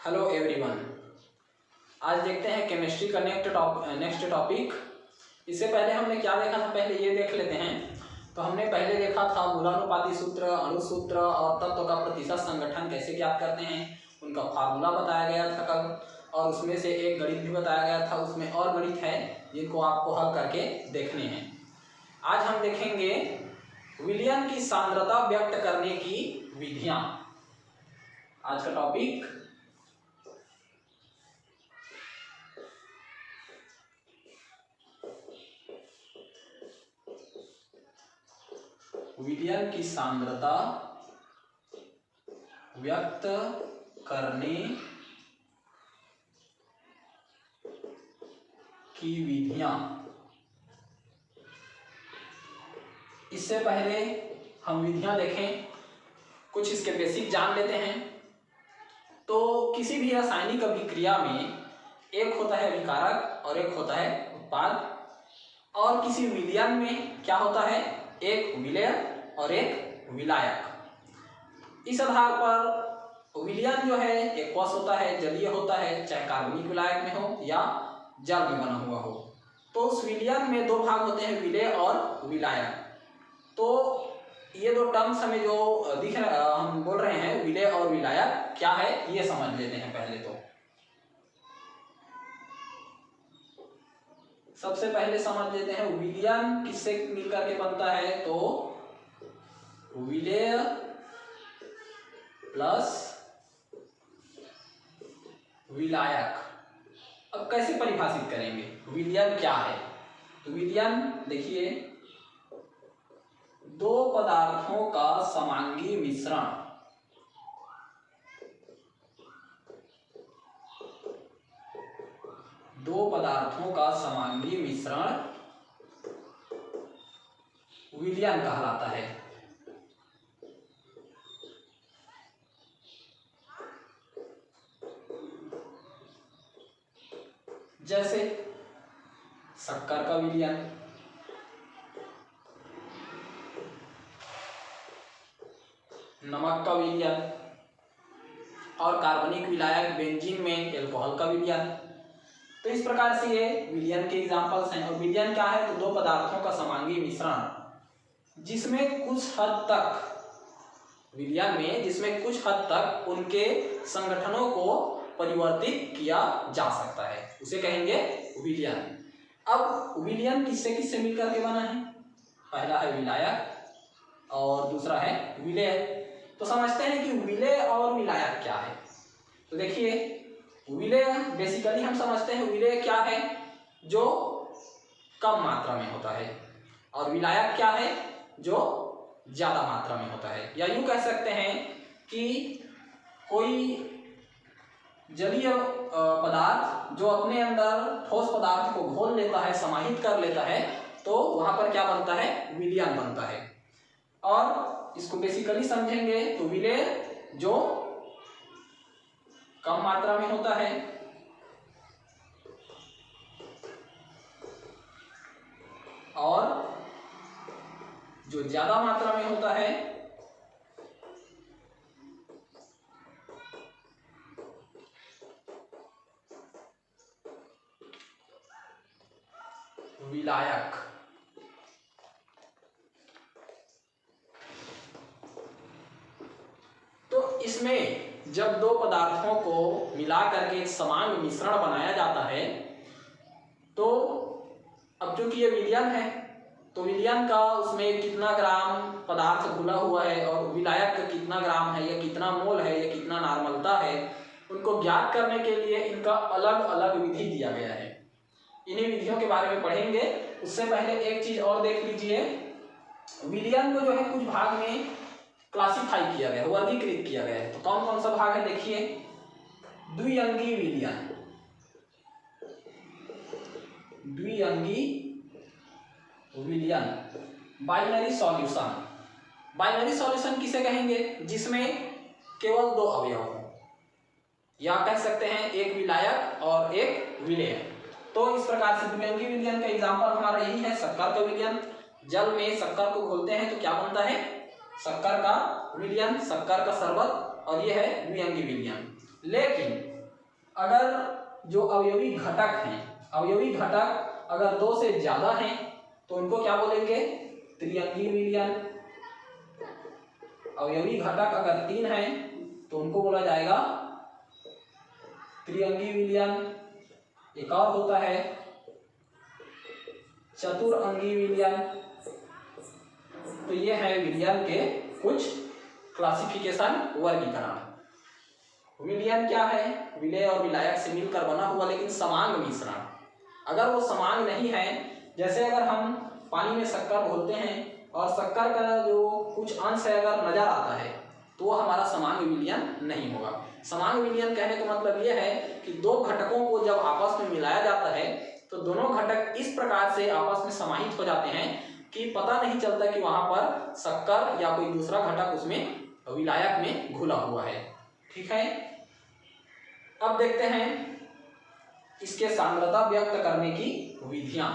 Hello everyone. आज देखते हैं केमिस्ट्री का नेक्स्ट टॉपिक। इससे पहले हमने क्या देखा था, पहले ये देख लेते हैं। तो हमने पहले देखा था मूलानुपाती सूत्र, अणु सूत्र और तत्व का प्रतिशत संगठन कैसे ज्ञात करते हैं, उनका फार्मूला बताया गया था कल, और उसमें से एक गणित भी बताया गया था। उसमें और गणित है जिनको आपको हल करके देखने हैं। आज हम देखेंगे विलयन की सांद्रता व्यक्त करने की विधियां। आज का टॉपिक विलयन की सांद्रता व्यक्त करने की विधियां। इससे पहले हम विधियां देखें, कुछ इसके बेसिक जान लेते हैं। तो किसी भी रासायनिक अभिक्रिया में एक होता है विकारक और एक होता है उत्पाद, और किसी विलयन में क्या होता है, एक विलयन और एक विलायक। इस आधार पर विलयन जो है एक्वस होता है, जलीय होता है, चाहे कार्बनिक विलायक में हो या जल में बना हुआ हो। तो उस विलयन में दो भाग होते हैं, विलेय और विलायक। तो ये दो टर्म्स हमें जो दिख रहा, हम बोल रहे हैं विलेय और विलायक क्या है, ये समझ लेते हैं पहले। तो सबसे पहले समझ लेते हैं विलयन किससे मिलकर के बनता है। तो विलेय प्लस विलायक। अब कैसे परिभाषित करेंगे विलयन क्या है। तो विलयन देखिए, दो पदार्थों का समांगी मिश्रण, दो पदार्थों का समांगी मिश्रण विलयन कहलाता है। जैसे शक्कर का विलयन, नमक का विलयन, और कार्बनिक विलायक बेंजीन में एल्कोहल का विलयन। तो इस प्रकार से ये विलयन के एग्जांपल्स हैं। और विलयन क्या है, तो दो पदार्थों का समांगी मिश्रण जिसमें कुछ हद तक, विलयन में जिसमें कुछ हद तक उनके संगठनों को परिवर्तित किया जा सकता है, उसे कहेंगे विलयन। अब विलयन किससे किससे मिलकर के बना है, पहला है विलायक और दूसरा है विलेय। तो समझते हैं कि विलेय और विलायक क्या है। तो देखिए, विलेय बेसिकली हम समझते हैं विलेय क्या है, जो कम मात्रा में होता है, और विलायक क्या है, जो ज्यादा मात्रा में होता है। या यूं कह सकते हैं कि कोई जलीय पदार्थ जो अपने अंदर ठोस पदार्थ को घोल लेता है, समाहित कर लेता है, तो वहां पर क्या बनता है, विलयन बनता है। और इसको बेसिकली समझेंगे तो विलेय जो कम मात्रा में होता है, और जो ज्यादा मात्रा में होता है विलायक। तो इसमें जब दो पदार्थों को मिला करके एक समान मिश्रण बनाया जाता है, तो अब चूंकि ये विलयन है, तो विलयन का उसमें कितना ग्राम पदार्थ घुला हुआ है और विलायक का कितना ग्राम है, या कितना मोल है, या कितना नॉर्मलता है, उनको ज्ञात करने के लिए इनका अलग अलग विधि दिया गया है। इन्हीं विधियों के बारे में पढ़ेंगे। उससे पहले एक चीज और देख लीजिए, विलयन को जो है कुछ भाग में क्लासिफाई किया गया है, वर्गीकृत किया गया है। तो कौन कौन सा भाग है देखिए, द्विअंगी विलयन, द्विअंगी विलयन, बाइनरी सॉल्यूशन। बाइनरी सॉल्यूशन किसे कहेंगे, जिसमें केवल दो अवयव हो, या कह सकते हैं एक विलायक और एक विलेय। तो इस प्रकार से द्विअंगी विलयन का एग्जांपल हमारा यही है, शक्कर का विलयन। जल में शक्कर को घोलते हैं तो क्या बनता है, शक्कर का विलयन, शक्कर का शरबत, और ये है द्विअंगी विलयन। लेकिन अगर जो अवयवी घटक हैं, अवयवी घटक अगर 2 से ज्यादा हैं तो उनको क्या बोलेंगे? त्रिअंगी विलयन। अवयवी घटक अगर 3 हैं तो उनको बोला जाएगा त्रिअंगी विलयन। एक और होता है चतुरंगी विलयन। तो ये है विलयन के कुछ क्लासिफिकेशन, वर्गीकरण। विलयन क्या है? विलेय और विलायक से मिलकर बना हुआ लेकिन समांग मिश्रण। अगर वो समांग नहीं है, जैसे अगर हम पानी में शक्कर घोलते हैं और शक्कर का जो कुछ अंश है अगर नजर आता है तो वो हमारा समांग विलयन नहीं होगा। समांग विलयन कहने का मतलब ये है कि दो घटकों को जब आपस में मिलाया जाता है तो दोनों घटक इस प्रकार से आपस में समाहित हो जाते हैं कि पता नहीं चलता कि वहां पर शक्कर या कोई दूसरा घटक उसमें विलायक में घुला हुआ है। ठीक है, अब देखते हैं इसके सांद्रता व्यक्त करने की विधियां।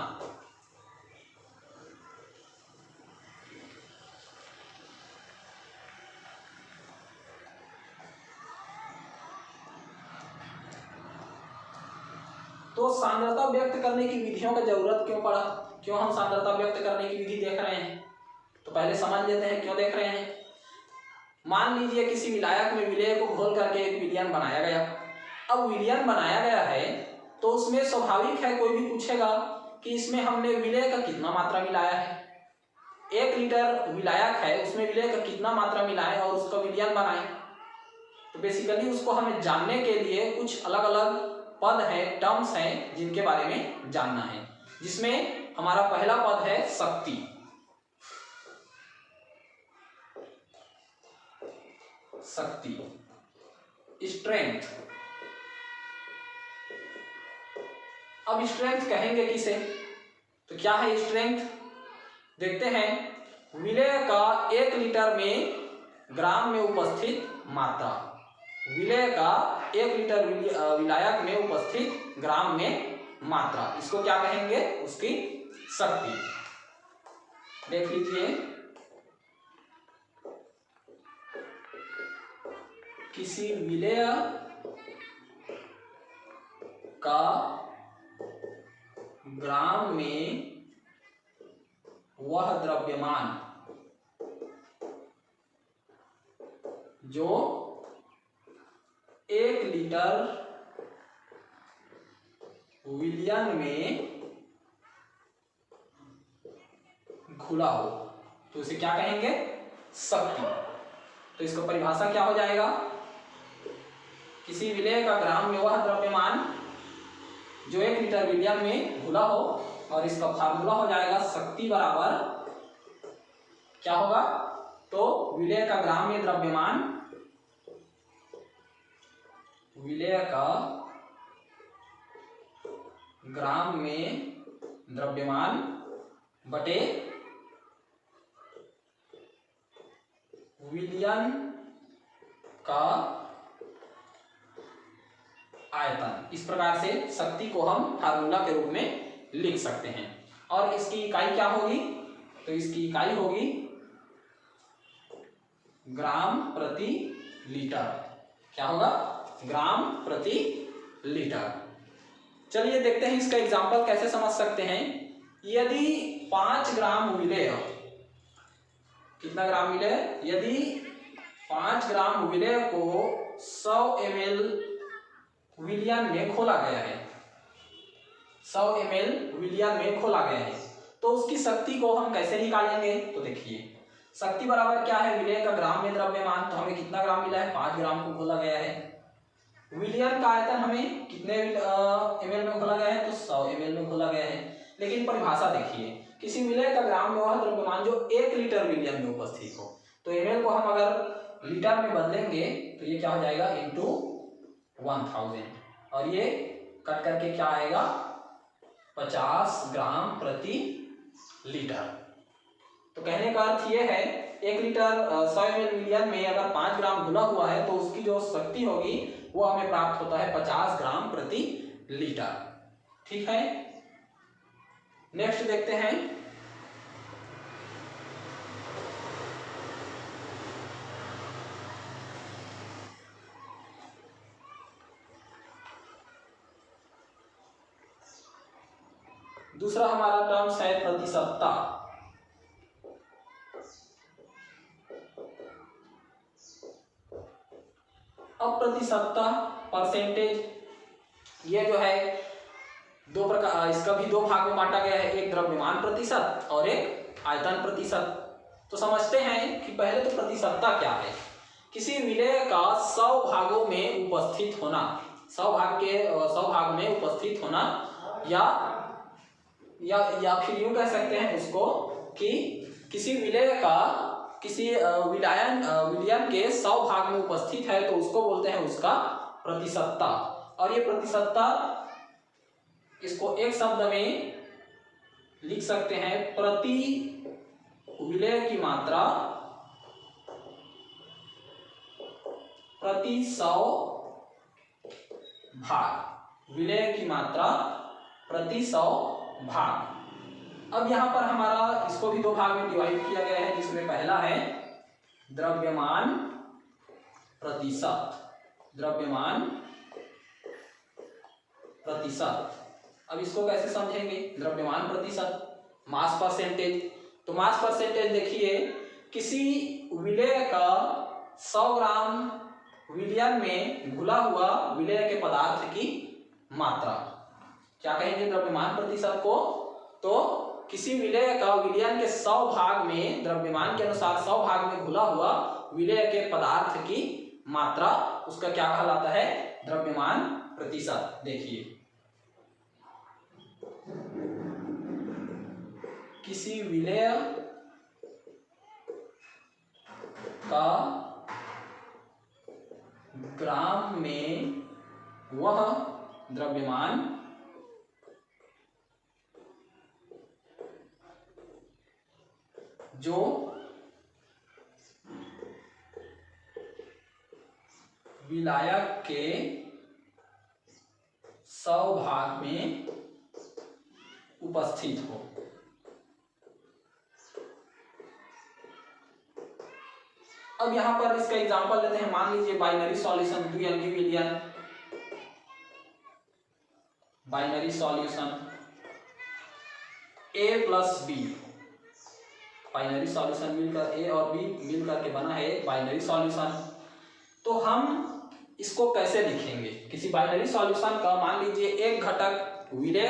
तो सांद्रता व्यक्त करने की विधियों की जरूरत क्यों पड़ा? क्यों हम सांद्रता व्यक्त करने की विधि देख रहे हैं? तो पहले समझ लेते हैं क्यों देख रहे हैं। मान लीजिए किसी विलायक में विलेय को घोल करके एक विलयन बनाया गया। अब विलयन बनाया गया है तो उसमें स्वाभाविक है कोई भी पूछेगा कि इसमें हमने विलेय का कितना मात्रा मिलाया है। 1 लीटर विलायक है, उसमें विलेय का कितना मात्रा मिलाएं और उसका विलयन बनाएं। तो बेसिकली उसको हमें जानने के लिए कुछ अलग अलग पद हैं, टर्म्स हैं जिनके बारे में जानना है, जिसमें हमारा पहला पद है शक्ति। शक्ति, स्ट्रेंथ। अब स्ट्रेंथ कहेंगे किसे? तो क्या है स्ट्रेंथ? देखते हैं, विलेय का 1 लीटर में ग्राम में उपस्थित मात्रा। विलेय का 1 लीटर विलायक में उपस्थित ग्राम में मात्रा, इसको क्या कहेंगे? उसकी शक्ति। देख लीजिए, किसी विलेय का ग्राम में वह द्रव्यमान जो 1 लीटर विलयन में घुला हो तो उसे क्या कहेंगे? शक्ति। तो इसका परिभाषा क्या हो जाएगा? किसी विलेय का ग्राम में वह द्रव्यमान जो 1 लीटर विलयन में घुला हो, और इसका फार्मूला हो जाएगा शक्ति बराबर क्या होगा? तो विलेय का ग्राम में द्रव्यमान, विलेय का ग्राम में द्रव्यमान बटे विलयन का आयतन। इस प्रकार से शक्ति को हम फार्मूला के रूप में लिख सकते हैं। और इसकी इकाई क्या होगी? तो इसकी इकाई होगी ग्राम प्रति लीटर। क्या होगा? ग्राम प्रति लीटर। चलिए देखते हैं इसका एग्जाम्पल कैसे समझ सकते हैं। यदि 5 ग्राम विलेय, कितना ग्राम विलेय? यदि 5 ग्राम विलेय को 100 ml विलयन में खोला गया है, 100 ml विलयन में खोला गया है, तो उसकी शक्ति को हम कैसे निकालेंगे? तो देखिए, शक्ति बराबर क्या है? विलेय का ग्राम में द्रव्यमान, तो हमें कितना ग्राम मिला है? 5 ग्राम को खोला गया है। विलयन का आयतन हमें कितने ml में खोला गया है? तो 100 ml में खोला गया है। लेकिन परिभाषा देखिए, किसी विलेय का ग्राम में वह द्रव्यमान जो 1 लीटर विलयन में उपस्थित हो, तो ml को हम अगर लीटर में बदलेंगे तो ये क्या हो जाएगा? इंटू 1000, और ये कट करके क्या आएगा? 50 ग्राम प्रति लीटर। तो कहने का अर्थ ये है, 1 लीटर 100 ml विलयन में अगर 5 ग्राम घुला हुआ है तो उसकी जो शक्ति होगी वो हमें प्राप्त होता है 50 ग्राम प्रति लीटर। ठीक है, नेक्स्ट देखते हैं। दूसरा हमारा टर्म्स है प्रतिशतता। अब प्रतिशतता परसेंटेज, ये जो है दो प्रकार, इसका भी दो भाग में बांटा गया है, एक द्रव्यमान प्रतिशत और एक आयतन प्रतिशत। तो समझते हैं कि पहले तो प्रतिशतता क्या है। किसी विलेय का 100 भागों में उपस्थित होना, 100 भाग में उपस्थित होना, या फिर यूं कह सकते हैं उसको कि किसी विलेय का किसी विलयन के 100 भाग में उपस्थित है तो उसको बोलते हैं उसका प्रतिशतता। और ये प्रतिशतता, इसको एक शब्द में लिख सकते हैं, प्रति विलेय की मात्रा प्रति 100 भाग, विलेय की मात्रा प्रति 100 भाग। अब यहाँ पर हमारा इसको भी दो भाग में डिवाइड किया गया है, जिसमें पहला है द्रव्यमान प्रतिशत। द्रव्यमान प्रतिशत, अब इसको कैसे समझेंगे? द्रव्यमान प्रतिशत, मास परसेंटेज। तो मास परसेंटेज देखिए, किसी विलेय का 100 ग्राम विलयन में घुला हुआ विलेय के पदार्थ की मात्रा, क्या कहेंगे द्रव्यमान प्रतिशत को? तो किसी विलेय का विलयन के 100 भाग में, द्रव्यमान के अनुसार 100 भाग में घुला हुआ विलेय के पदार्थ की मात्रा, उसका क्या कहलाता है? द्रव्यमान प्रतिशत। देखिए, किसी विलेय का ग्राम में वह द्रव्यमान जो विलायक के 100 भाग में उपस्थित हो। अब यहां पर इसका एग्जांपल लेते हैं। मान लीजिए बाइनरी सॉल्यूशन, द्विअंगी विलयन, binary solution A + B, binary solution मिलकर A और B मिलकर के बना है एक बाइनरी सॉल्यूशन। तो हम इसको कैसे लिखेंगे? किसी बाइनरी सॉल्यूशन का मान लीजिए एक घटक विलेय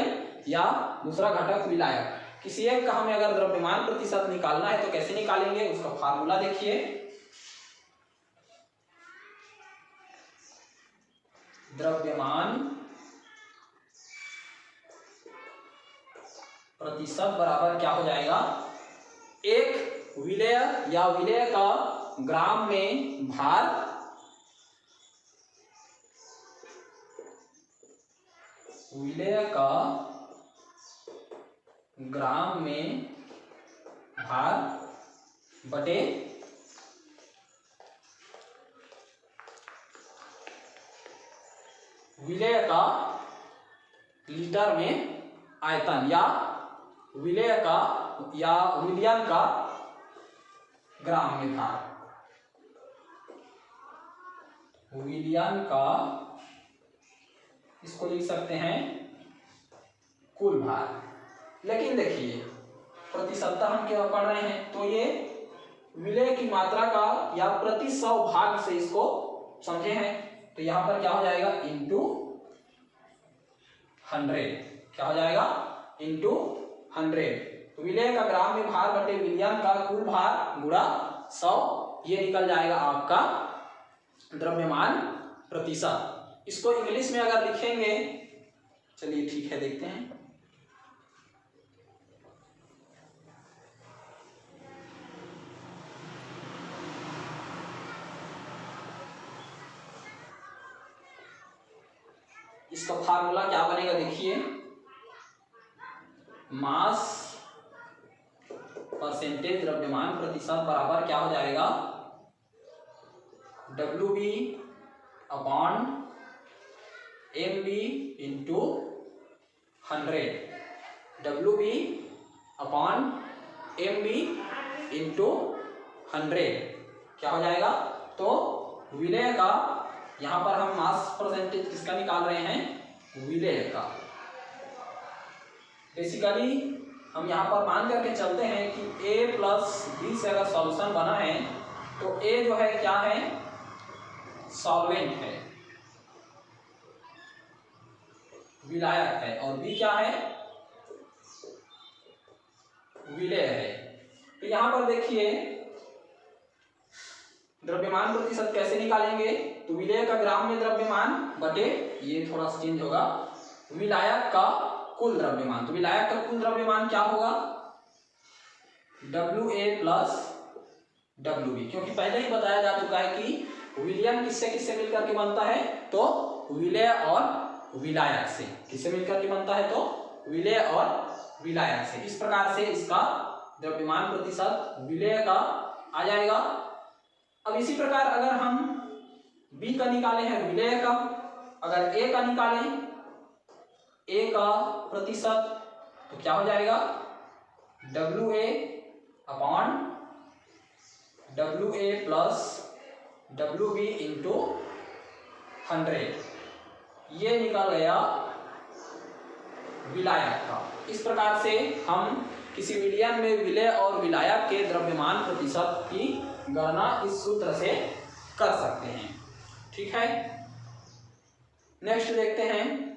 या दूसरा घटक विलायक, किसी एक का हमें अगर द्रव्यमान प्रतिशत निकालना है तो कैसे निकालेंगे? उसका फार्मूला देखिए, द्रव्यमान प्रतिशत बराबर क्या हो जाएगा? एक विलेय या विलेय का ग्राम में भार, विलेय का ग्राम में भार बटे विलेय का लीटर में आयतन, या विलेय का या विलयन का ग्राम में भार, विलयन का, इसको लिख सकते हैं कुल भार। लेकिन देखिए, प्रतिशतता हम क्या पढ़ रहे हैं, तो ये विलेय की मात्रा का या प्रति 100 भाग से इसको समझे हैं। तो यहां पर क्या हो जाएगा? इंटू 100, क्या हो जाएगा? इंटू 100। तो विलेय का ग्राम में भार बटे विलयन का कुल भार गुणा 100, ये निकल जाएगा आपका द्रव्यमान प्रतिशत। इसको इंग्लिश में अगर लिखेंगे, चलिए ठीक है देखते हैं। इसका फार्मूला क्या बनेगा? देखिए, मास परसेंटेज द्रव्यमान प्रतिशत बराबर क्या हो जाएगा? WB upon MB into 100, WB upon MB into 100 क्या हो जाएगा? तो विलेय का, यहां पर हम मास परसेंटेज किसका निकाल रहे हैं? विलेय का। बेसिकली हम यहाँ पर मान करके चलते हैं कि ए प्लस बी से अगर सॉल्यूशन बना है तो ए जो है क्या है, सॉल्वेंट है, विलायक है, और बी क्या है, विलेय है। तो यहाँ पर देखिए द्रव्यमान प्रतिशत कैसे निकालेंगे, तो विलेय का ग्राम में द्रव्यमान बटे, ये थोड़ा सा चेंज होगा, विलायक का कुल द्रव्यमान। तो विलायक का कुल द्रव्यमान क्या होगा, WA प्लस WB, क्योंकि पहले ही बताया जा चुका है कि विलयन किससे किससे मिलकर के बनता है, तो विलेय और विलायक से। किससे मिलकर के बनता है, तो विलेय और विलायक से। इस प्रकार से इसका द्रव्यमान प्रतिशत विलेय का आ जाएगा। अब इसी प्रकार अगर हम B का निकाले हैं विलेय का, अगर A का निकालें A का प्रतिशत, तो क्या हो जाएगा, WA upon WA plus WB into 100, ये निकल गया विलायक का। इस प्रकार से हम किसी विलयन में विलेय और विलायक के द्रव्यमान प्रतिशत की गणना इस सूत्र से कर सकते हैं। ठीक है, नेक्स्ट देखते हैं।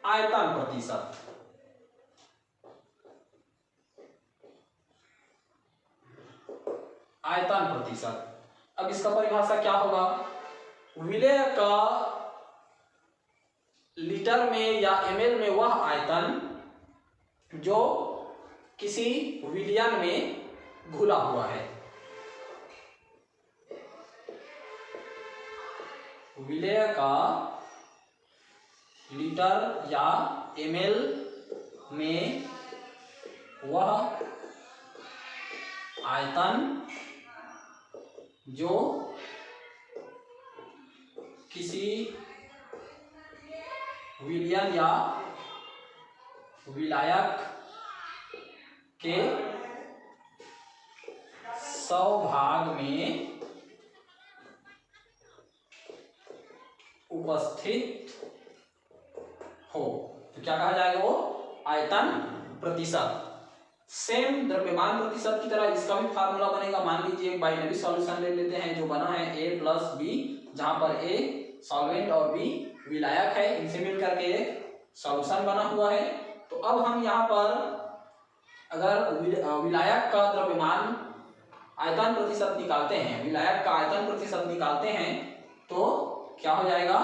आयतन प्रतिशत। आयतन प्रतिशत, अब इसका परिभाषा क्या होगा, विलेय का लीटर में या ml में वह आयतन जो किसी विलयन में घुला हुआ है। विलेय का लीटर या ml में वह आयतन जो किसी विलयन या विलायक के 100 भाग में उपस्थित हो, तो क्या कहा जाएगा, वो आयतन प्रतिशत। सेम द्रव्यमान प्रतिशत की तरह इसका भी फार्मूला बनेगा। मान लीजिए बाइनरी सॉल्यूशन ले लेते हैं जो बना है A प्लस B, जहां पर A सॉल्वेंट और B विलायक है, इनसे मिलकर के एक सॉल्यूशन बना हुआ है। तो अब हम यहाँ पर अगर विलायक का द्रव्यमान आयतन प्रतिशत निकालते हैं, विलायक का आयतन प्रतिशत निकालते हैं, तो क्या हो जाएगा,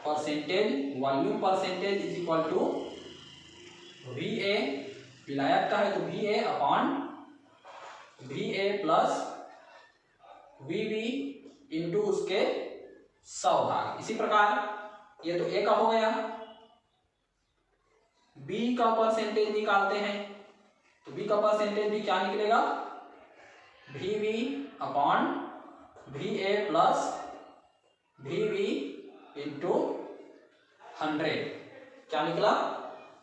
percentage, volume percentage is equal to VA, विलायक का है तो VA upon VA plus VB into उसके 100 भाग। इसी प्रकार ये तो A का हो गया, B का परसेंटेज निकालते हैं, तो B का परसेंटेज भी क्या निकलेगा, VB upon VA plus VB into 100, क्या निकला,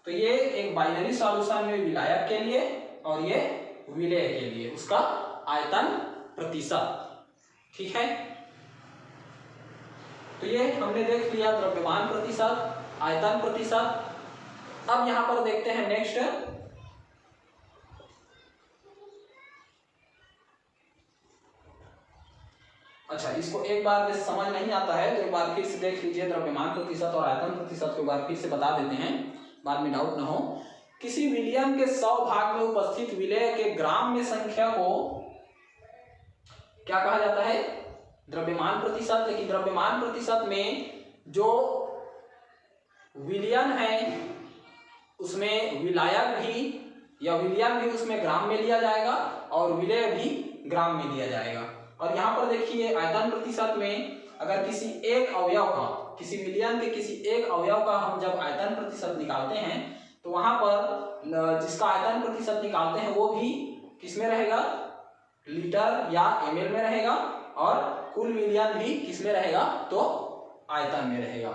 तो ये एक बाइनरी सॉल्यूशन में विलायक के लिए और ये विलेय के लिए उसका आयतन प्रतिशत। ठीक है, तो ये हमने देख लिया द्रव्यमान प्रतिशत, आयतन प्रतिशत। अब यहां पर देखते हैं नेक्स्ट, अच्छा इसको एक बार जैसे समझ नहीं आता है तो एक बार फिर से देख लीजिए, द्रव्यमान प्रतिशत और आयतन प्रतिशत को एक बार फिर से बता देते हैं, बाद में डाउट ना हो। किसी विलयन के 100 भाग में उपस्थित विलेय के ग्राम में संख्या को क्या कहा जाता है, द्रव्यमान प्रतिशत। लेकिन द्रव्यमान प्रतिशत में जो विलयन है उसमें विलायक भी या विलयन भी उसमें ग्राम में लिया जाएगा और विलेय भी ग्राम में लिया जाएगा। और यहाँ पर देखिए आयतन प्रतिशत में अगर किसी एक अवयव का, किसी विलयन के किसी एक अवयव का हम जब आयतन प्रतिशत निकालते हैं तो वहां पर जिसका आयतन प्रतिशत निकालते हैं वो भी किसमें रहेगा, लीटर या ml में रहेगा, और कुल विलयन भी किसमें रहेगा, तो आयतन में रहेगा।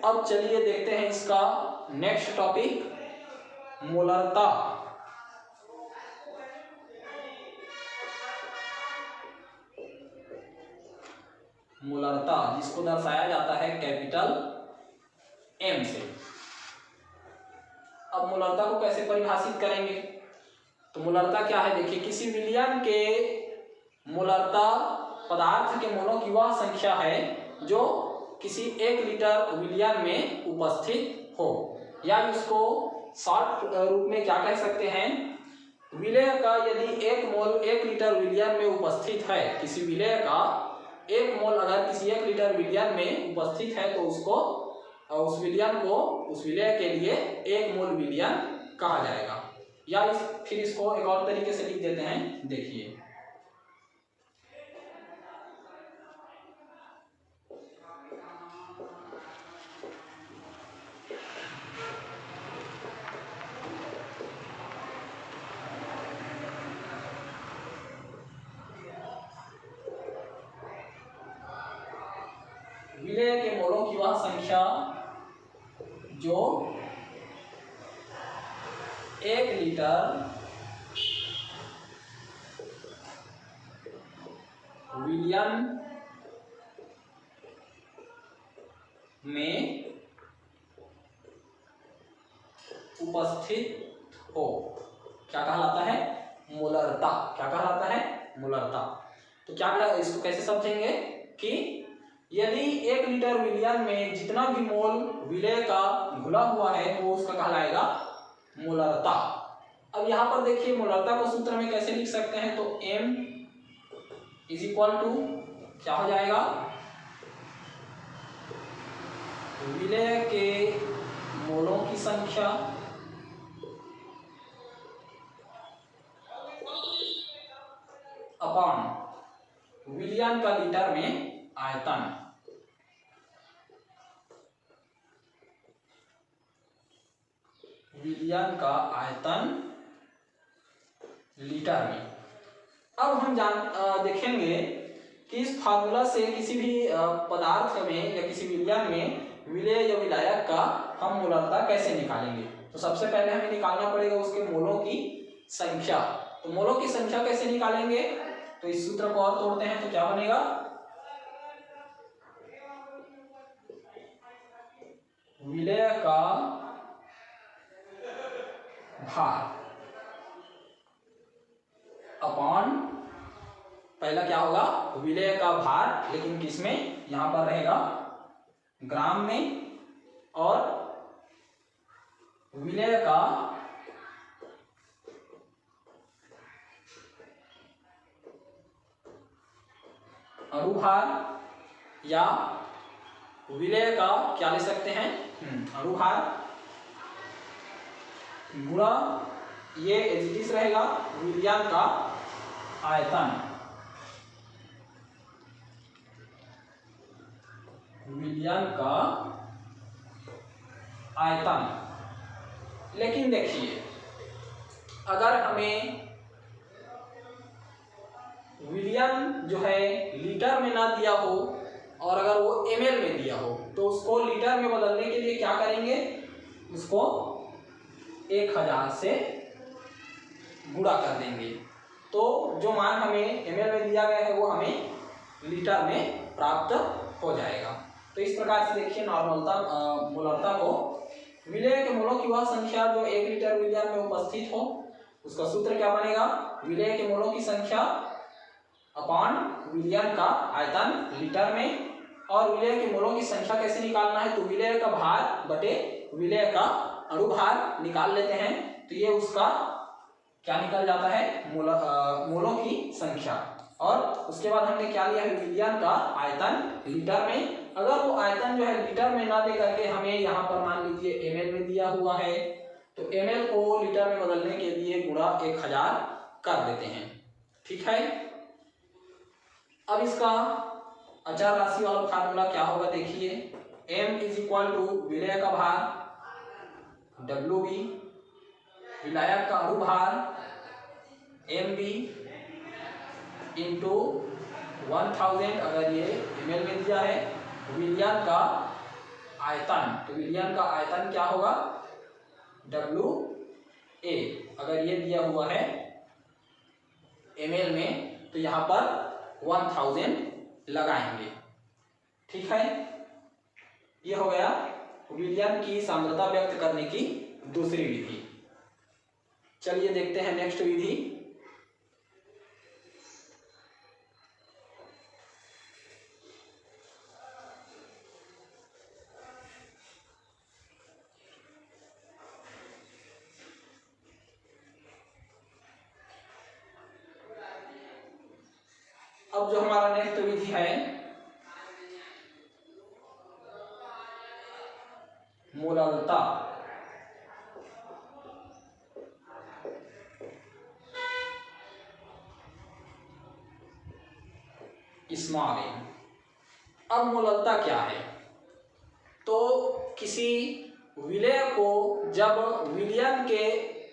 अब चलिए देखते हैं इसका नेक्स्ट टॉपिक, मोलरता। मोलरता जिसको दर्शाया जाता है कैपिटल एम से। अब मोलरता को कैसे परिभाषित करेंगे? तो मोलरता क्या है, देखिए किसी विलयन के मोलरता पदार्थ के मोलों की वह संख्या है जो किसी 1 लीटर विलयन में उपस्थित हो, या इसको शॉर्ट रूप में क्या कह सकते हैं, विलय का यदि 1 मोल 1 लीटर विलयन में उपस्थित है, किसी विलय का 1 मोल अगर किसी 1 लीटर विलयन में उपस्थित है तो उसको उस विलयन को उस विलय के लिए 1 मोल विलयन कहा जाएगा। या फिर इसको एक और तरीके से लिख देते हैं, देखिए विलय के मोलों की वह संख्या जो 1 लीटर विलयन में उपस्थित हो, क्या कहलाता है, मोलरता। क्या कहलाता है, मोलरता। तो क्या इसको कैसे समझेंगे कि यदि 1 लीटर विलयन में जितना भी मोल विलय का घुला हुआ है वो उसका कहलाएगा मोलरता। अब यहाँ पर देखिए मोलरता को सूत्र में कैसे लिख सकते हैं, तो m = क्या हो जाएगा, विलय के मोलों की संख्या अपॉन विलयन का लीटर में आयतन। विलयन का आयतन लीटर में। अब हम देखेंगे कि इस फार्मूला से किसी भी पदार्थ में या किसी विलयन में विलय या विलायक का हम मोलरता कैसे निकालेंगे। तो सबसे पहले हमें निकालना पड़ेगा उसके मोलों की संख्या। तो मोलों की संख्या कैसे निकालेंगे, तो इस सूत्र को और तोड़ते हैं तो क्या बनेगा, विलय का भार अपॉन, पहला क्या होगा, विलय का भार, लेकिन किसमें, यहां पर रहेगा ग्राम में, और विलय का अणुभार, या विलय का क्या ले सकते हैं, अणुभार गुणा ये एजिटिस रहेगा विलयन का आयतन। विलयन का आयतन। लेकिन देखिए अगर हमें विलयन जो है लीटर में ना दिया हो और अगर वो ml में दिया हो तो उसको लीटर में बदलने के लिए क्या करेंगे, उसको 1000 से गुणा कर देंगे, तो जो मान हमें ml में दिया गया है वो हमें लीटर में प्राप्त हो जाएगा। तो इस प्रकार से देखिए मोलरता को, विलय के मोलों की वह संख्या जो 1 लीटर विलयन में उपस्थित हो, उसका सूत्र क्या बनेगा, विलय के मोलों की संख्या अपॉन विलयन का आयतन लीटर में। और विलय के मोलों की संख्या कैसे निकालना है, तो विलय का भार बटे विलय का अणुभार निकाल लेते हैं, तो ये उसका क्या निकल जाता है, मोलों की संख्या। और उसके बाद हमने क्या लिया है, विलयन का आयतन लीटर में। अगर वो आयतन जो है लीटर में ना दे करके हमें यहाँ पर मान लीजिए ml में दिया हुआ है, तो ml को लीटर में बदलने के लिए गुणा 1000 कर देते हैं, ठीक है। अब इसका अचर राशि वाला फार्मूला क्या होगा, देखिए m = विलय का भार WB, विलायक का अणुभार MB × 1000, अगर ये ml में दिया है, विलयन का आयतन, तो विलयन का आयतन क्या होगा, WA। अगर ये दिया हुआ है ml में तो यहाँ पर 1000 लगाएंगे। ठीक है, ये हो गया विलयन की सांद्रता व्यक्त करने की दूसरी विधि। चलिए देखते हैं नेक्स्ट विधि। अब जो हमारा नेक्स्ट विधि है मोललता। Small m। अब मोललता क्या है, तो किसी विलेय को जब विलयन के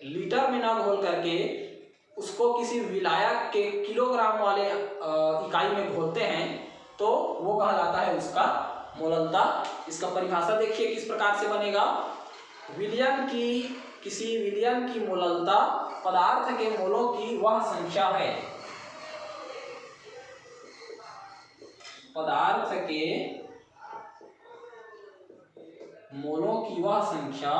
लीटर में ना घोल करके उसको किसी विलायक के किलोग्राम वाले इकाई में घोलते हैं तो वो कहलाता है उसका मोललता। इसका परिभाषा देखिए किस प्रकार से बनेगा। किसी विलयन की मोललता पदार्थ के मोलों की वह संख्या है, पदार्थ के मोलों की वह संख्या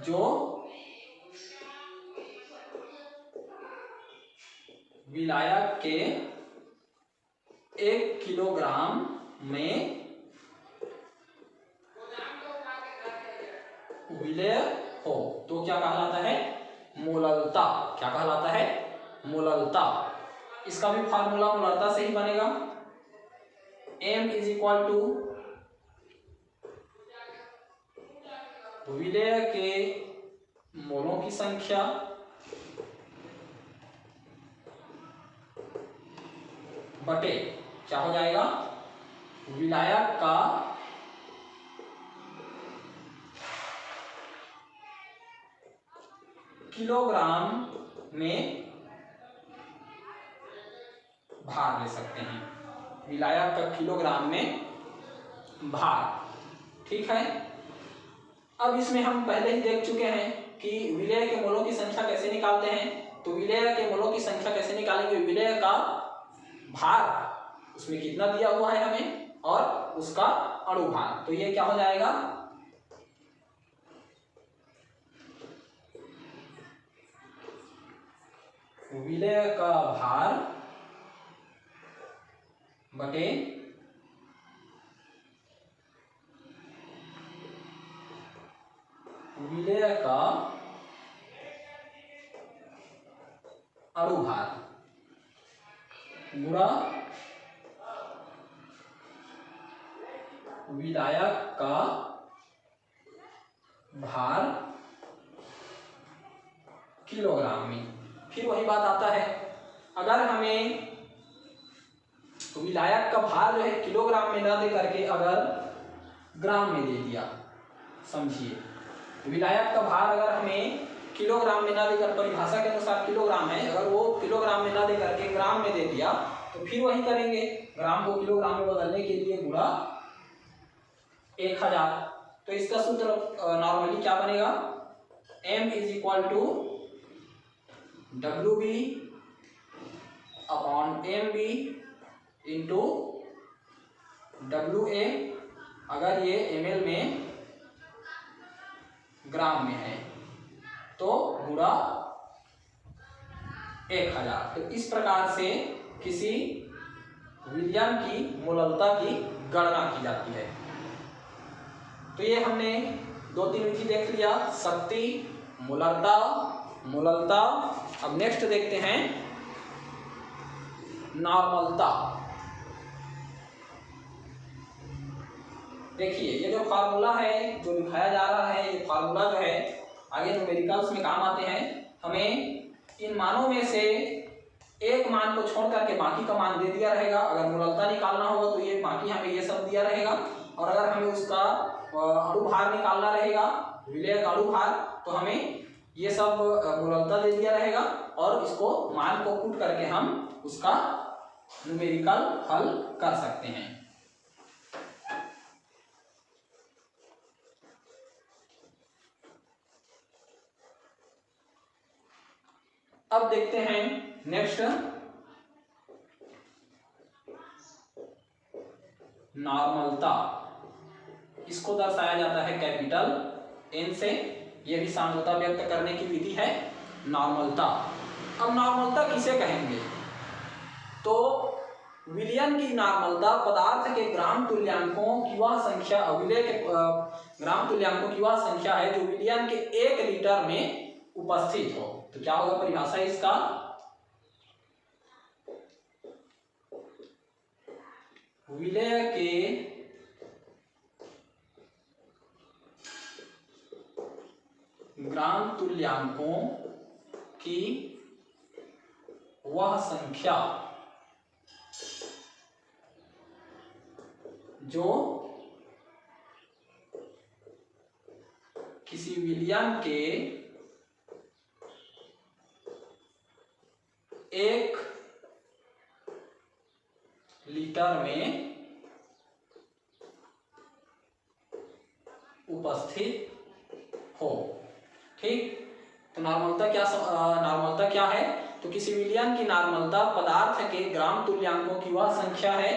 जो विलायक के 1 किलोग्राम में विलेय हो तो क्या कहलाता है, मोललता। क्या कहलाता है, मोललता। इसका भी फार्मूला मोललता से ही बनेगा। m इज इक्वल टू विलेय के मोलों की संख्या बटे क्या हो जाएगा, विलायक का किलोग्राम में भार ले सकते हैं, विलायक का किलोग्राम में भार। ठीक है, अब इसमें हम पहले ही देख चुके हैं कि विलेय के मोलों की संख्या कैसे निकालते हैं। तो विलेय के मोलों की संख्या कैसे निकालेंगे, विलेय का भार उसमें कितना दिया हुआ है हमें और उसका अणु भार। तो ये क्या हो जाएगा, विलेय का भार बटे विलेय का अणुभार गुणा विलायक का भार किलोग्राम में। फिर वही बात आता है, अगर हमें विलायक का भार जो है किलोग्राम में ना दे करके अगर ग्राम में दे दिया, समझिए विलायक का भार अगर हमें किलोग्राम में ना देकर, परिभाषा के अनुसार किलोग्राम है, अगर वो किलोग्राम में ना दे करके ग्राम में दे दिया तो फिर वही करेंगे, ग्राम को किलोग्राम में बदलने के लिए गुणा 1000। तो इसका सूत्र नॉर्मली क्या बनेगा, m is equal to WB upon MB into WA, अगर ये ml में ग्राम में है तो गुणा 1000। तो इस प्रकार से किसी विलयन की मोललता की गणना की जाती है। तो ये हमने 2-3 विधि देख लिया, शक्ति, मोललता। अब नेक्स्ट देखते हैं नॉर्मलता। देखिए ये जो फार्मूला है जो दिखाया जा रहा है, ये फार्मूला जो है आगे न्यूमेरिकल्स में काम आते हैं। हमें इन मानों में से एक मान को छोड़ करके बाकी का मान दे दिया रहेगा। अगर मोललता निकालना होगा तो ये बाकी हमें ये सब दिया रहेगा, और अगर हमें उसका अणुभार निकालना रहेगा, विलेय का अणुभार, तो हमें ये सब मोलरता दे दिया रहेगा और इसको मान को पुट करके हम उसका न्यूमेरिकल हल कर सकते हैं। अब देखते हैं नेक्स्ट नॉर्मलता। इसको दर्शाया जाता है कैपिटल एन से। यह भी सांद्रता व्यक्त करने की विधि है नॉर्मलता। अब नॉर्मलता किसे कहेंगे? तो विलियन की नॉर्मलता पदार्थ के ग्राम तुल्यांकों की वह संख्या, विलय के ग्राम तुल्यांकों की वह संख्या है जो विलियन के 1 लीटर में उपस्थित हो। तो क्या होगा परिभाषा इसका? विलय के ग्राम तुल्यांकों की वह संख्या जो किसी विलियन के 1 लीटर में उपस्थित हो। ठीक, तो नॉर्मलता क्या है? तो किसी विलियन की नॉर्मलता पदार्थ के ग्राम तुल्यांकों की वह संख्या है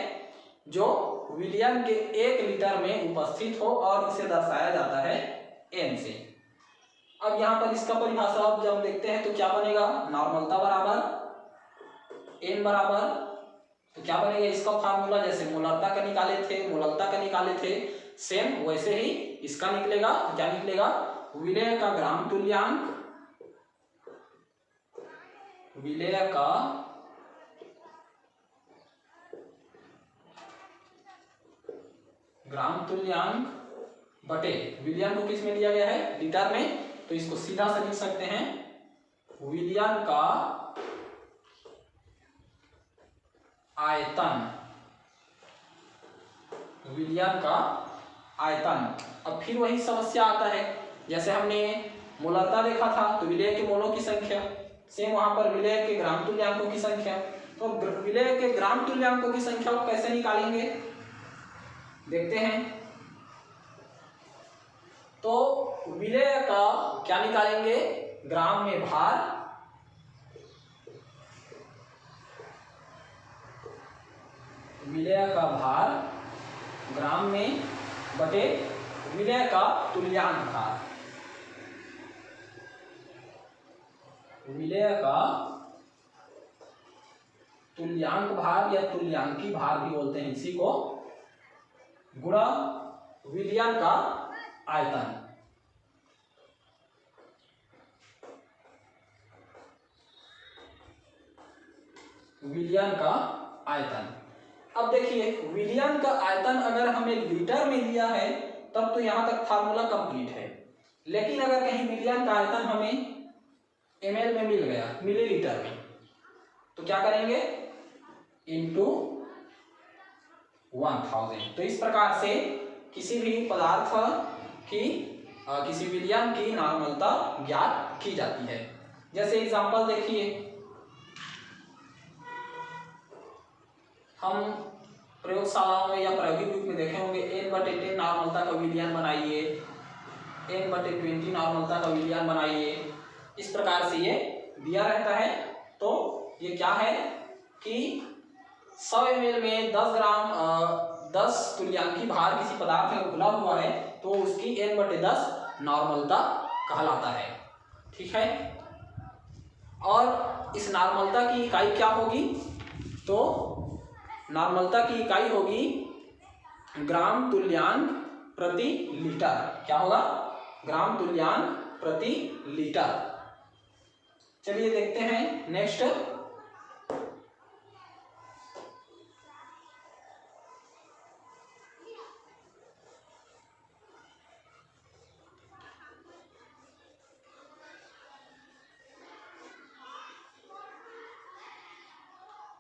जो विलियन के 1 लीटर में उपस्थित हो और इसे दर्शाया जाता है एन से। अब यहाँ पर इसका परिभाषा अब जब देखते हैं तो क्या बनेगा? नॉर्मलता बराबर एन बराबर, तो क्या बनेगा इसका फार्मूला? जैसे मोलरता का निकाले थे सेम वैसे ही इसका निकलेगा। तो क्या निकलेगा? विलय का ग्राम तुल्यांक, विलय का ग्राम तुल्यांक बटे विलियन को किस में दिया गया है? लीटर में। तो इसको सीधा से लिख सकते हैं विलियन का आयतन, विलियन का आयतन। अब फिर वही समस्या आता है, जैसे हमने मोलरता देखा था तो विलय के मोलों की संख्या, सेम वहां पर विलय के ग्राम तुल्यांकों की संख्या। तो विलय के ग्राम तुल्यांकों की संख्या को कैसे निकालेंगे देखते हैं। तो विलय का क्या निकालेंगे? ग्राम में भार, विलय का भार ग्राम में बटे विलय का तुल्यांक भार, विलय का तुल्यांक भार या तुल्यांकी भार भी बोलते हैं इसी को, गुणा विलियन का आयतन। विलियन का आयतन। अब देखिए विलियन का आयतन अगर हमें लीटर में दिया है तब तो यहां तक फार्मूला कंप्लीट है, लेकिन अगर कहीं विलियन का आयतन हमें ml में मिल गया, मिलीलीटर में, तो क्या करेंगे? इंटू 1000। तो इस प्रकार से किसी भी पदार्थ की किसी विलियन की नॉर्मलता ज्ञात की जाती है। जैसे एग्जांपल देखिए, हम प्रयोगशालाओं में या प्रायोगिक रूप में देखे होंगे n/10 नॉर्मलता का विलियन बनाइए, n/20 नॉर्मलता का विलियन बनाइए। इस प्रकार से ये दिया रहता है। तो ये क्या है कि 100 ml में 10 ग्राम 10 तुल्यांकी भार किसी पदार्थ में घुला हुआ है तो उसकी n/10 नॉर्मलता कहलाता है। ठीक है, और इस नॉर्मलता की इकाई क्या होगी? तो नॉर्मलता की इकाई होगी ग्राम तुल्यांक प्रति लीटर। क्या होगा? ग्राम तुल्यांक प्रति लीटर। चलिए देखते हैं नेक्स्ट।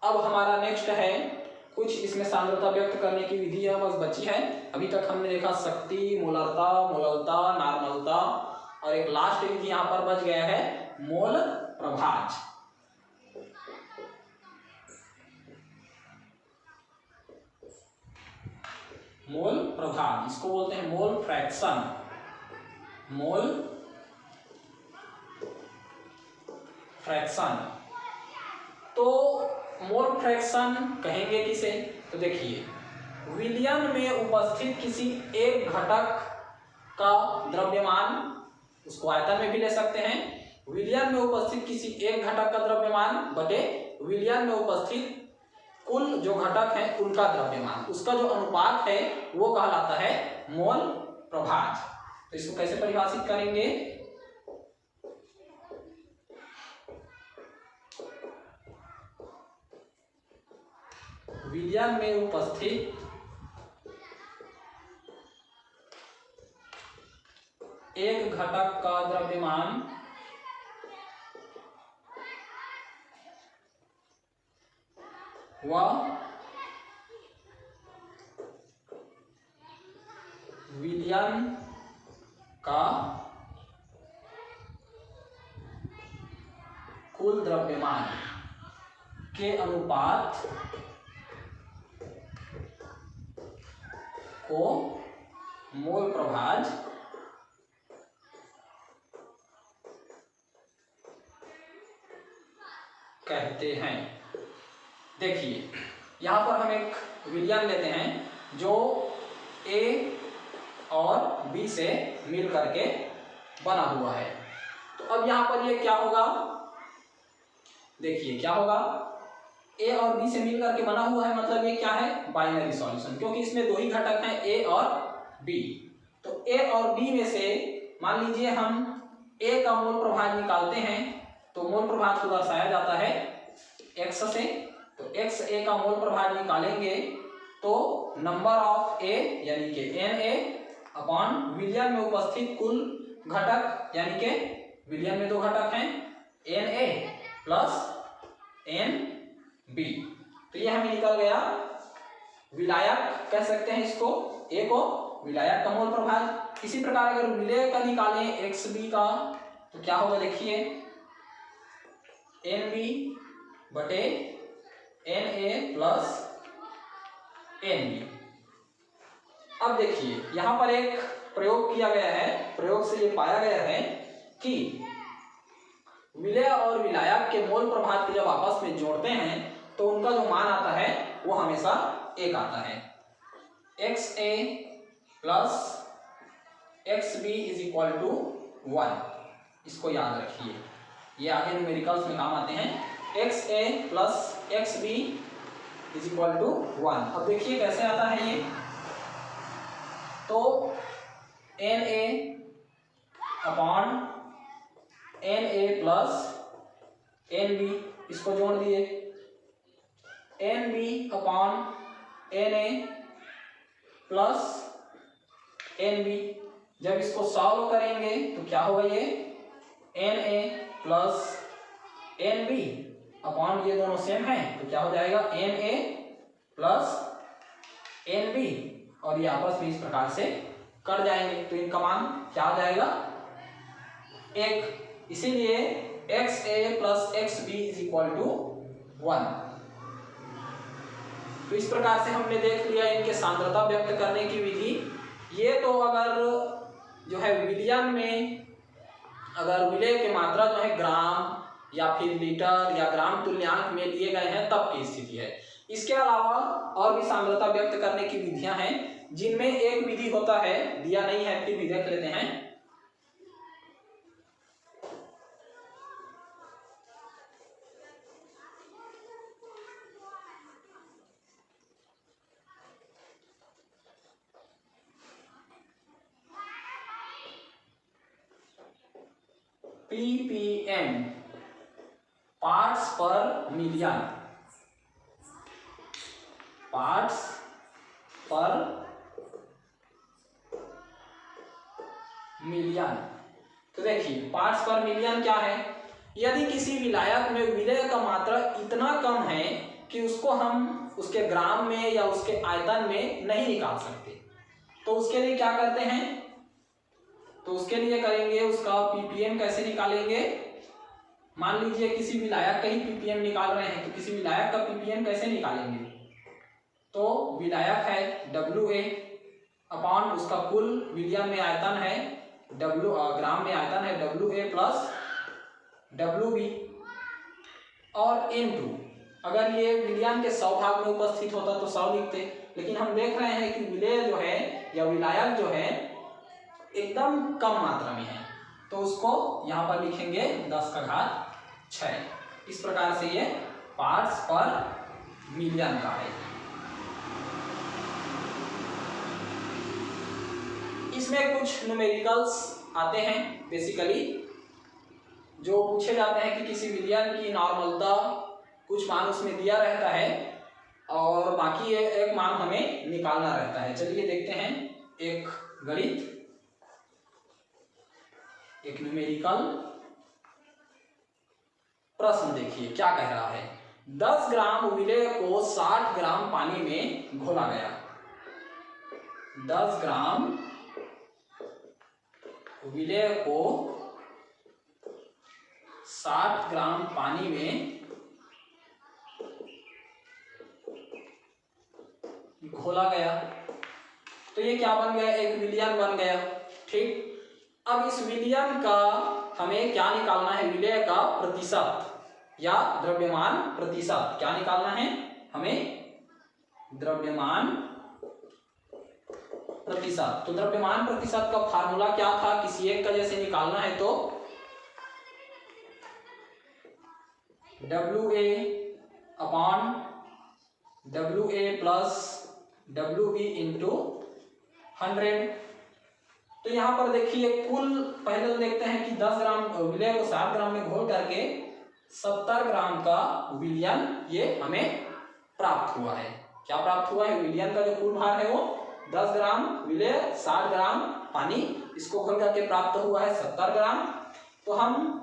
अब हमारा नेक्स्ट है कुछ इसमें सांद्रता व्यक्त करने की विधि है बस बची है। अभी तक हमने देखा शक्ति, मोलरता, मोललता, नॉर्मलता और एक लास्ट विधि यहाँ पर बच गया है मोल प्रभाज। मोल प्रभाज, इसको बोलते हैं मोल फ्रैक्शन। मोल फ्रैक्शन, तो मोल फ्रैक्शन कहेंगे किसे? तो देखिए, विलयन में उपस्थित किसी एक घटक का द्रव्यमान, उसको आयतन में भी ले सकते हैं, विलयन में उपस्थित किसी एक घटक का द्रव्यमान बटे विलयन में उपस्थित कुल जो घटक है उनका द्रव्यमान, उसका जो अनुपात है वो कहलाता है मोल प्रभाज। तो इसको कैसे परिभाषित करेंगे? विलयन में उपस्थित एक घटक का द्रव्यमान व विलयन का कुल द्रव्यमान के अनुपात को मोल प्रभाज कहते हैं। देखिए, यहां पर हम एक विलयन लेते हैं जो A और B से मिल करके बना हुआ है। तो अब यहां पर ये क्या होगा? देखिए क्या होगा, A और B से मिल करके बना हुआ है, मतलब ये क्या है? बाइनरी सॉल्यूशन, क्योंकि इसमें दो ही घटक हैं A और B। तो A और B में से मान लीजिए हम A का मोल प्रभाज निकालते हैं, तो मोल प्रभाज को दर्शाया जाता है X से। तो X A का मोल प्रभाज निकालेंगे तो नंबर ऑफ A यानी कि Na अपॉन विलयन में उपस्थित कुल घटक, यानी कि विलयन में दो घटक हैं Na प्लस Nb। तो ये हमें निकल गया विलायक, कह सकते हैं इसको, A को विलायक का मोल प्रभाज। इसी प्रकार अगर विलय का निकालें XB का तो क्या होगा? देखिए Nb बटे Na प्लस Nb। अब देखिए यहां पर एक प्रयोग किया गया है, प्रयोग से ये पाया गया है कि विलय और विलायक के मोल प्रभाज को जब आपस में जोड़ते हैं तो उनका जो मान आता है वो हमेशा एक आता है। XA plus XB is equal to 1। इसको याद रखिए, ये आगे न्यूमेरिकल्स में काम आते हैं। XA plus XB is equal to 1। अब देखिए कैसे आता है ये, तो Na upon Na plus Nb, इसको जोड़ दिए, Nb upon Na plus Nb। जब इसको सॉल्व करेंगे तो क्या होगा? ये Na प्लस Nb अपॉन, ये दोनों सेम है तो क्या हो जाएगा? Na प्लस Nb, और ये आपस में इस प्रकार से कट जाएंगे तो इनका मान क्या आ जाएगा? 1। इसीलिए XA plus XB is equal to 1। तो इस प्रकार से हमने देख लिया इनके सांद्रता व्यक्त करने की विधि। ये तो अगर जो है विलयन में अगर विलय की मात्रा जो है ग्राम या फिर लीटर या ग्राम तुल्यांक में लिए गए हैं तब की स्थिति है। इसके अलावा और भी सांद्रता व्यक्त करने की विधियां हैं, जिनमें एक विधि होता है, दिया नहीं है फिर भी देख लेते हैं। ppm पार्ट्स पर मिलियन, पार्ट्स पर मिलियन। तो देखिए पार्ट्स पर मिलियन क्या है? यदि किसी विलायक में विलय का मात्रा इतना कम है कि उसको हम उसके ग्राम में या उसके आयतन में नहीं निकाल सकते, तो उसके लिए क्या करते हैं? तो उसके लिए करेंगे, उसका पीपीएम कैसे निकालेंगे। मान लीजिए किसी विलायक का ही पीपीएम निकाल रहे हैं, तो किसी विलायक का पीपीएम कैसे निकालेंगे। तो विलायक है WA अपॉन उसका कुल विलियन में आयतन है ग्राम में आयतन है WA प्लस WB और इनटू, अगर ये विलियन के 100 भाग में उपस्थित होता तो 100 लिखते, लेकिन हम देख रहे हैं कि विलेय जो है या विलायक जो है एकदम कम मात्रा में है, तो उसको यहाँ पर लिखेंगे 10⁶। इस प्रकार से ये पार्ट्स पर मिलियन का है। इसमें कुछ न्यूमेरिकल्स आते हैं बेसिकली, जो पूछे जाते हैं कि किसी विलियन की नॉर्मलता कुछ मान उसमें दिया रहता है और बाकी एक मान हमें निकालना रहता है। चलिए देखते हैं एक गणित, एक न्यूमेरिकल प्रश्न। देखिए क्या कह रहा है। 10 ग्राम विलेय को 60 ग्राम पानी में घोला गया। 10 ग्राम विलेय को 60 ग्राम पानी में घोला गया, तो ये क्या बन गया, एक विलियन बन गया। ठीक, अब इस विलियन का हमें क्या निकालना है, विलेय का प्रतिशत या द्रव्यमान प्रतिशत। क्या निकालना है हमें, द्रव्यमान प्रतिशत। तो द्रव्यमान प्रतिशत का फार्मूला क्या था, किसी एक का जैसे निकालना है तो WA upon WA plus WB into 100। तो यहाँ पर देखिए कुल, पहले तो देखते हैं कि 10 ग्राम विलेय को 60 ग्राम में घोल करके 70 ग्राम का विलियन ये हमें प्राप्त हुआ है। क्या प्राप्त हुआ है, विलियन का जो कुल भार है वो 10 ग्राम विलेय 60 ग्राम पानी, इसको घोल करके प्राप्त हुआ है 70 ग्राम। तो हम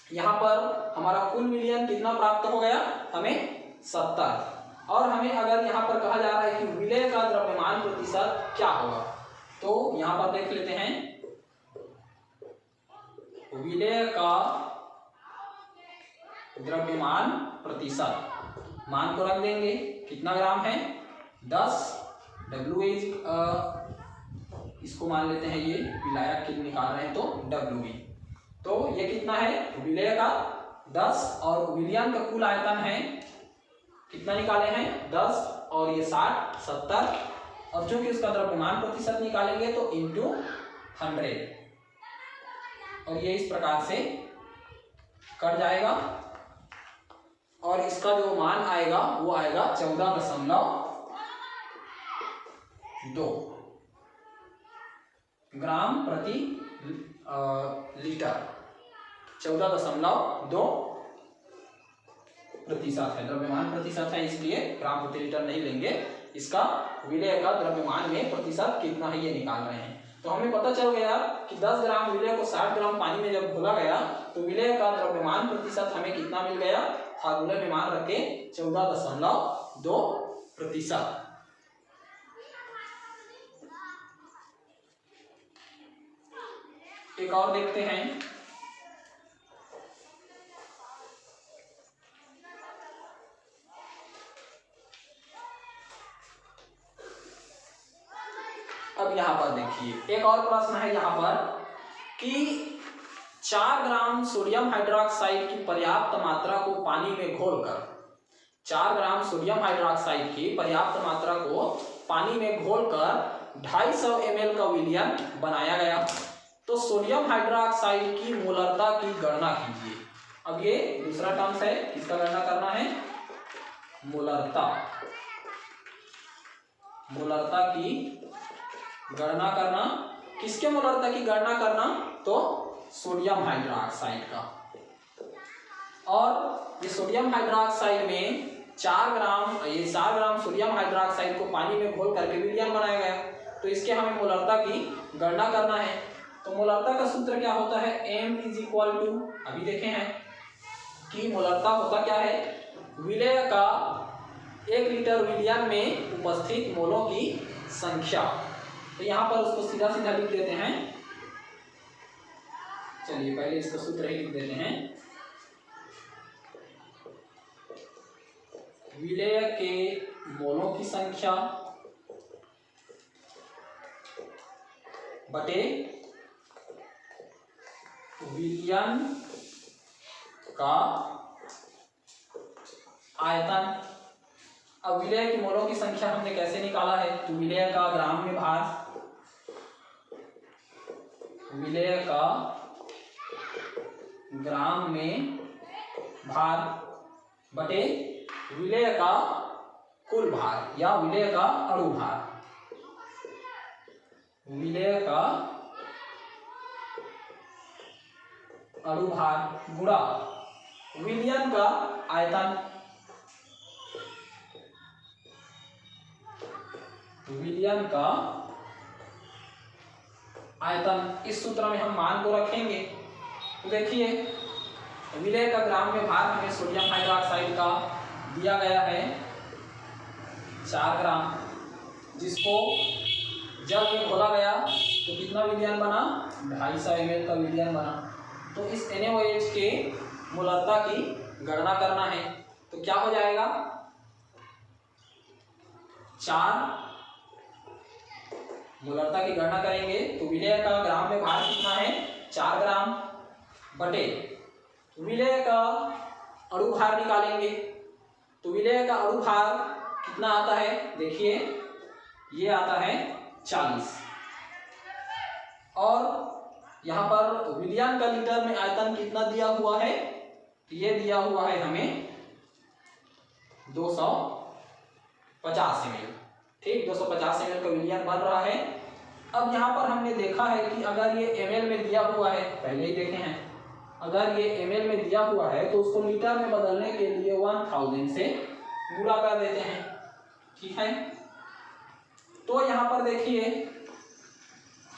यहाँ पर हमारा कुल विलियन कितना प्राप्त हो गया, हमें 70। और हमें अगर यहाँ पर कहा जा रहा है कि विलेय का द्रव्यमान प्रतिशत क्या होगा, तो यहाँ पर देख लेते हैं। विलेय का द्रव्यमान प्रतिशत, मान को रख देंगे, कितना ग्राम है 10, WA इसको मान लेते हैं, ये विलायक के निकाल रहे हैं तो WB। तो ये कितना है, विलेय का 10 और विलियन का कुल आयतन है कितना निकाले हैं 10 और ये 60 70, और चूंकि उसका द्रव्यमान प्रतिशत निकालेंगे तो इंटू 100, और ये इस प्रकार से कट जाएगा और इसका जो मान आएगा वो आएगा 14.2 ग्राम प्रति लीटर। 14.2 प्रतिशत है, द्रव्यमान प्रतिशत है, इसलिए ग्राम प्रति लीटर नहीं लेंगे। इसका विलेय का द्रव्यमान में प्रतिशत कितना है ये निकाल रहे हैं। तो हमें पता चल गया कि 10 ग्राम विलेय को 60 ग्राम पानी में जब घोला गया तो विलेय का द्रव्यमान प्रतिशत हमें कितना मिल गया, फार्मूले में मान रखे 14.2 प्रतिशत। एक और देखते हैं। अब यहाँ पर देखिए एक और प्रश्न है यहाँ पर कि 4 ग्राम सोडियम हाइड्रोक्साइड की पर्याप्त मात्रा को पानी में घोलकर 4 ग्राम सोडियम हाइड्रोक्साइड की पर्याप्त मात्रा को पानी में घोलकर 250 ml का विलियन बनाया गया। तो सोडियम हाइड्रोक्साइड की मोलरता की गणना कीजिए। अब ये दूसरा टर्म्स है, इसका गणना करना है, मोलरता। मोलरता की गणना करना, किसके मोलरता की गणना करना, तो सोडियम हाइड्रोक्साइड का। और ये सोडियम हाइड्रोक्साइड में 4 ग्राम सोडियम हाइड्रोक्साइड को पानी में घोल करके विलियन बनाया गया। तो इसके हमें मोलरता की गणना करना है। तो मोलरता का सूत्र क्या होता है, M = अभी देखे हैं कि मोलरता होता क्या है, विलेय का 1 लीटर विलियन में उपस्थित मोलों की संख्या। तो यहाँ पर उसको सीधा सीधा लिख देते हैं चलिए पहले इसका सूत्र ही लिख देते हैं। विलेय के मोलों की संख्या बटे विलयन का आयतन। अब विलेय के मोलों की संख्या हमने कैसे निकाला है, तो विलेय का ग्राम में भार, विलेय का ग्राम में भार बटे विलेय का कुल भार या विलेय का अणु भार, विलेय का अणु भार गुणा विलयन का आयतन, विलयन का आयतन। इस सूत्र में हम मान को रखेंगे। तो देखिए विलेय का ग्राम में भार हमें सोडियम हाइड्रोक्साइड का दिया गया है 4 ग्राम, जिसको जल में घोला गया तो कितना विलयन बना, 250 ml का विलयन बना। तो इस NaOH के मोलरता की गणना करना है, तो क्या हो जाएगा, 4 मोलरता की गणना करेंगे तो विलेय का ग्राम में भार कितना है 4 ग्राम बटे विलेय का अणु भार निकालेंगे। तो विलेय का अणु भार कितना आता है, देखिए ये आता है 40 और यहाँ पर विलयन का लीटर में आयतन कितना दिया हुआ है, तो ये दिया हुआ है हमें 250 ml। ठीक, 250 ml का विलयन बन रहा है। अब यहाँ पर हमने देखा है कि अगर ये ml में दिया हुआ है, पहले ही देखे हैं, अगर ये ml में दिया हुआ है तो उसको लीटर में बदलने के लिए 1000 से गुणा कर देते हैं। ठीक है, तो यहाँ पर देखिए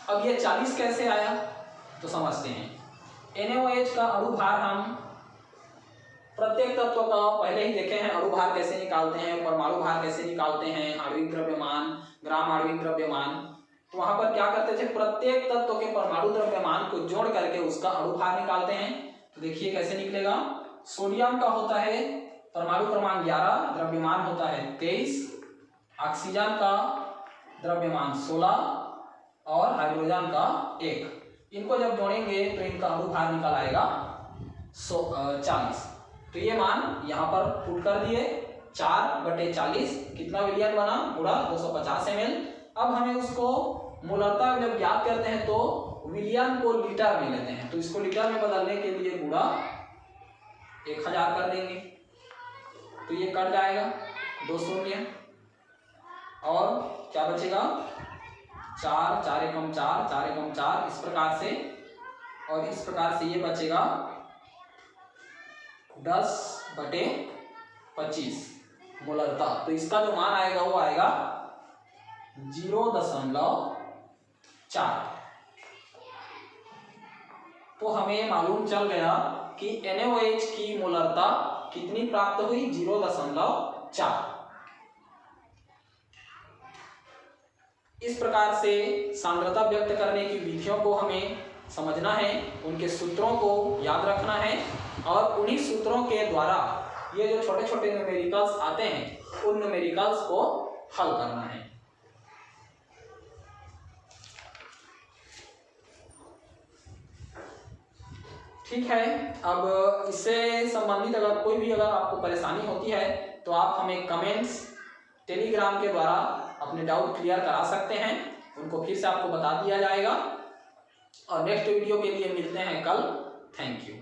अब ये 40 कैसे आया, तो समझते हैं। NaOH का अणु भार हम प्रत्येक तत्व का पहले ही देखे हैं, अणु भार कैसे निकालते हैं, परमाणु भार कैसे निकालते हैं, आणविक द्रव्यमान, ग्राम आणविक द्रव्यमान। तो वहां पर क्या करते थे, प्रत्येक तत्व के परमाणु द्रव्यमान को जोड़ करके उसका अणु भार निकालते हैं। तो देखिए कैसे निकलेगा, सोडियम का होता है परमाणु क्रमांक 11, द्रव्यमान होता है 23, ऑक्सीजन का द्रव्यमान 16 और हाइड्रोजन का 1। इनको जब जोड़ेंगे तो इनका अणु भार निकल आएगा 40। तो ये मान यहाँ पर पुट कर दिए, 4/40 कितना विलयन बना, गुणा 250 ml। अब हमें उसको मोलरता जब ज्ञात करते हैं तो विलयन को लीटर में लेते हैं, तो इसको लीटर में बदलने के लिए गुणा 1000 कर देंगे, तो ये कट जाएगा 2 शून्य और क्या बचेगा, 4, 4 एकम 4, 4 एकम 4, इस प्रकार से, और इस प्रकार से ये बचेगा 10/25 मोलरता। तो इसका जो मान आएगा वो आएगा 0.4। तो हमें मालूम चल गया कि NaOH की मोलरता कितनी प्राप्त हुई, 0.4। इस प्रकार से सांद्रता व्यक्त करने की विधियों को हमें समझना है, उनके सूत्रों को याद रखना है और उन्हीं सूत्रों के द्वारा ये जो छोटे छोटे न्यूमेरिकल्स आते हैं उन न्यूमेरिकल्स को हल करना है। ठीक है, अब इससे संबंधित अगर कोई भी आपको परेशानी होती है तो आप हमें कमेंट्स टेलीग्राम के द्वारा अपने डाउट क्लियर करा सकते हैं, उनको फिर से आपको बता दिया जाएगा। और नेक्स्ट वीडियो के लिए मिलते हैं कल। Thank you.